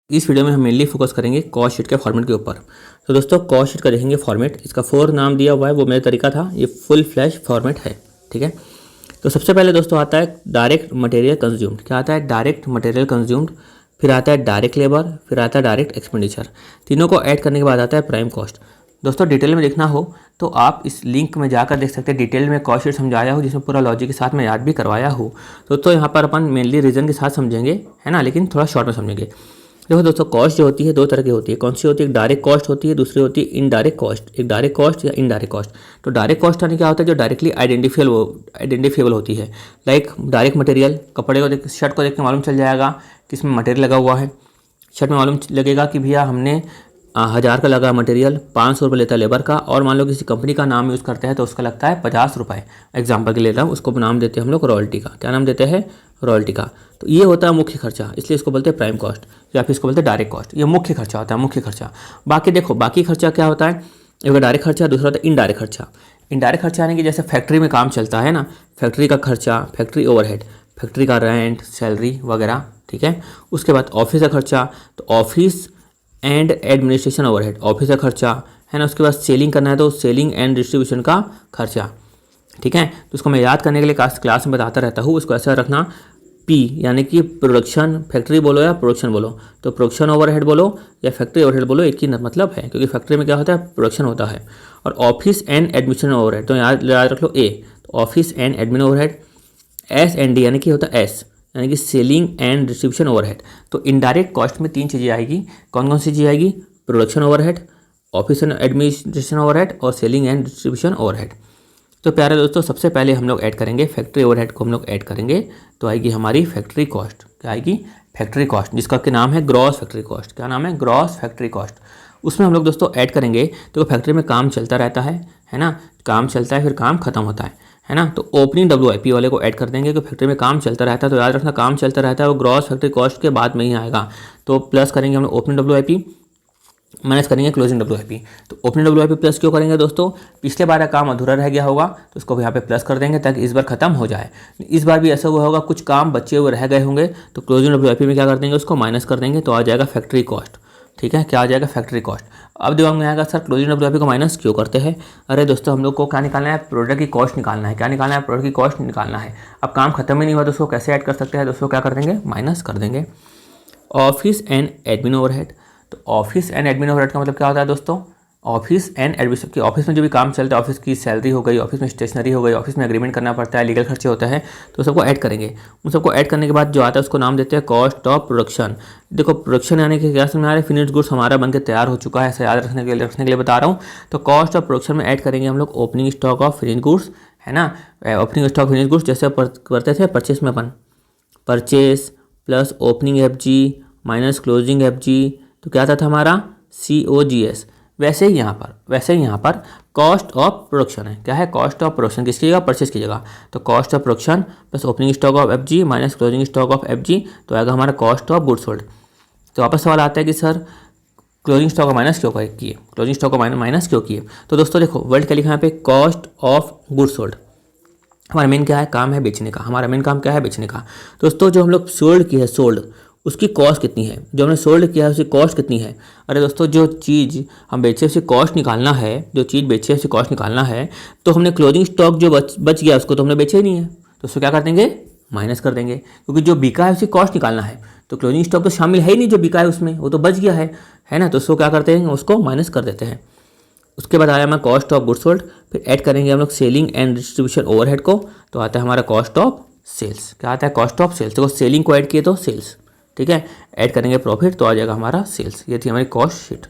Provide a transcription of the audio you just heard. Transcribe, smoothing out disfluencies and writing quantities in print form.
इस वीडियो में हम मेनली फोकस करेंगे कॉस्ट शीट के फॉर्मेट के ऊपर। तो दोस्तों कॉस्ट शीट का देखेंगे फॉर्मेट, इसका 4 नाम दिया हुआ है, वो मेरा तरीका था, ये फुल फ्लैश फॉर्मेट है। ठीक है, तो सबसे पहले दोस्तों आता है डायरेक्ट मटेरियल कंज्यूम्ड। क्या आता है? Direct material consumed. फिर आता है डायरेक्ट लेबर, फिर आता है डायरेक्ट एक्सपेंडिचर। तीनों को ऐड करने के बाद आता है प्राइम कॉस्ट। दोस्तों डिटेल में देखना हो तो आप इस लिंक में जाकर देख सकते हैं, डिटेल में कॉस्ट शीट समझाया हो जिसमें पूरा लॉजिक के साथ मैं याद भी करवाया हूँ। तो यहाँ पर अपन मेनली रीजन के साथ समझेंगे, है ना, लेकिन थोड़ा शॉर्ट में समझेंगे। देखो दोस्तों, कॉस्ट जो होती है दो तरह की होती है। कौन सी होती है? एक डायरेक्ट कॉस्ट होती है, दूसरी होती है इनडायरेक्ट कॉस्ट। एक डायरेक्ट कॉस्ट या इनडायरेक्ट कॉस्ट। तो डायरेक्ट कॉस्ट यानी क्या होता है? जो डायरेक्टली आइडेंटिफिएबल होती है। लाइक डायरेक्ट मटेरियल, कपड़े को देख, शर्ट को देख के मालूम चल जाएगा कि इसमें मटेरियल लगा हुआ है। शर्ट में मालूम लगेगा कि भैया हमने 1000 का लगा मटेरियल, 500 रुपये लेता है लेबर का, और मान लो किसी कंपनी का नाम यूज़ करते हैं तो उसका लगता है 50 रुपये। एग्जाम्पल के लिए ले रहा हूँ, उसको नाम देते हैं हम लोग रॉयल्टी का। क्या नाम देते हैं? रॉयल्टी का। तो ये होता है मुख्य खर्चा, इसलिए इसको बोलते हैं प्राइम कॉस्ट या फिर इसको बोलते हैं डायरेक्ट कॉस्ट। ये मुख्य खर्चा होता है, मुख्य खर्चा। बाकी देखो, बाकी खर्चा क्या होता है? एक डायरेक्ट खर्चा, दूसरा होता है इनडायरेक्ट खर्चा। इनडायरेक्ट खर्चा यानी कि जैसे फैक्ट्री में काम चलता है ना, फैक्ट्री का खर्चा, फैक्ट्री ओवरहेड, फैक्ट्री का रेंट, सैलरी वगैरह। ठीक है, उसके बाद ऑफिस का खर्चा, तो office and administration overhead, office का खर्चा, है ना। उसके बाद सेलिंग करना है तो सेलिंग एंड डिस्ट्रीब्यूशन का खर्चा। ठीक है, तो उसको मैं याद करने के लिए क्लास में बताता रहता हूँ। उसको ऐसा रखना, पी यानी कि प्रोडक्शन, फैक्ट्री बोलो या प्रोडक्शन बोलो, तो प्रोडक्शन ओवरहेड बोलो या फैक्ट्री ओवरहेड बोलो, एक ही मतलब है, क्योंकि फैक्ट्री में क्या होता है? प्रोडक्शन होता है। और ऑफिस एंड एडमिशन ओवरहेड, तो याद रख लो ए, तो office and admin overhead. S and D यानी कि होता है एस, यानी कि सेलिंग एंड डिस्ट्रीब्यूशन ओवरहेड। तो इनडायरेक्ट कॉस्ट में 3 चीज़ें आएगी। कौन कौन सी चीज़ आएगी? Production overhead, office and administration overhead और सेलिंग एंड डिस्ट्रीब्यूशन ओवरहेड। तो प्यारे दोस्तों, सबसे पहले हम लोग ऐड करेंगे फैक्ट्री ओवरहेड को, हम लोग ऐड करेंगे तो आएगी हमारी फैक्ट्री कॉस्ट। क्या आएगी? फैक्ट्री कॉस्ट, जिसका के नाम है ग्रॉस फैक्ट्री कॉस्ट। क्या नाम है? Gross factory cost. उसमें हम लोग दोस्तों ऐड करेंगे, तो फैक्ट्री में काम चलता रहता है ना, काम चलता है फिर काम खत्म होता है ना। तो ओपनिंग WIP वाले को ऐड कर देंगे, कि फैक्ट्री में काम चलता रहता है, तो याद रखना काम चलता रहता है वो ग्रॉस फैक्ट्री कॉस्ट के बाद में ही आएगा। तो प्लस करेंगे हम लोग ओपनिंग WIP, माइनस करेंगे क्लोजिंग WIP। तो ओपनिंग WIP प्लस क्यों करेंगे दोस्तों? पिछले बार का काम अधूरा रह गया होगा तो उसको यहाँ पे प्लस कर देंगे ताकि इस बार खत्म हो जाए। इस बार भी ऐसा हुआ होगा, कुछ काम बचे हुए रह गए होंगे, तो क्लोजिंग WIP में क्या कर देंगे? उसको माइनस कर देंगे, तो आ जाएगा फैक्ट्री कॉस्ट। ठीक है, क्या आ जाएगा? Factory cost. अब दिमाग में आएगा, सर क्लोजिंग WIP को माइनस क्यों करते हैं? अरे दोस्तों, हम लोग को क्या निकालना है? प्रोडक्ट की कॉस्ट निकालना है। क्या निकालना है? प्रोडक्ट की कॉस्ट निकालना है। अब काम खत्म ही नहीं हुआ तो उसको कैसे ऐड कर सकते हैं? दोस्तों क्या कर देंगे? माइनस कर देंगे। ऑफिस एंड एडमिन ओवरहेड, तो ऑफिस एंड एडमिन ओवरहेड का मतलब क्या होता है दोस्तों? ऑफिस एंड एडमिन की, ऑफिस में जो भी काम चलता है, ऑफिस की सैलरी हो गई, ऑफिस में स्टेशनरी हो गई, ऑफिस में एग्रीमेंट करना पड़ता है, लीगल खर्चे होते हैं, तो सबको ऐड करेंगे। उन सबको ऐड करने के बाद जो आता है उसको नाम देते हैं कॉस्ट ऑफ प्रोडक्शन। देखो प्रोडक्शन यानी कि क्या समझ आ रहा है? फिनिश्ड गुड्स हमारा बनकर तैयार हो चुका है, ऐसा याद रखने के लिए बता रहा हूँ। तो कॉस्ट ऑफ प्रोडक्शन में ऐड करेंगे हम लोग opening stock of finished goods, है ना। ओपनिंग स्टॉक फिनिश्ड गुड्स जैसे करते थे परचेस में अपन, purchase plus opening FG minus closing FG, तो क्या आता था हमारा? COGS। वैसे ही यहाँ पर कॉस्ट ऑफ प्रोडक्शन है। क्या है? कॉस्ट ऑफ प्रोडक्शन किसकी जगह? परचेस की जगह। तो cost of production plus opening stock of FG minus closing stock of FG, तो आएगा हमारा कॉस्ट ऑफ गुड्स सोल्ड। तो वापस सवाल आता है कि सर क्लोजिंग स्टॉक का माइनस क्यों किए? क्लोजिंग स्टॉक का माइनस क्यों किए? तो दोस्तों देखो, वर्ड क्या लिखा है यहाँ पे? Cost of goods sold. हमारा मेन क्या है? काम है बेचने का। हमारा मेन काम क्या है? बेचने का। दोस्तों जो हम लोग सोल्ड की है, सोल्ड, उसकी कॉस्ट कितनी है? जो हमने सोल्ड किया है उसकी कॉस्ट कितनी है? अरे दोस्तों, जो चीज़ हम बेचे उसकी कॉस्ट निकालना है, जो चीज़ बेचे उसकी कॉस्ट निकालना है, तो हमने क्लोजिंग स्टॉक जो बच गया उसको तो हमने बेचा ही नहीं है, तो उसको क्या कर देंगे? माइनस कर देंगे, क्योंकि जो बिका है उसकी कॉस्ट निकालना है। तो क्लोजिंग स्टॉक तो शामिल है ही नहीं, जो बिका है उसमें, वो तो बच गया है ना। तो उसको क्या करते हैं? उसको माइनस कर देते हैं। उसके बाद आया हमारा कॉस्ट ऑफ गुड्स सोल्ड, फिर ऐड करेंगे हम लोग सेलिंग एंड डिस्ट्रीब्यूशन ओवरहेड को, तो आता है हमारा कॉस्ट ऑफ सेल्स। क्या आता है? Cost of sales. तो सेलिंग को ऐड किए तो सेल्स, ठीक है, ऐड करेंगे प्रॉफिट, तो आ जाएगा हमारा सेल्स। ये थी हमारी कॉस्ट शीट।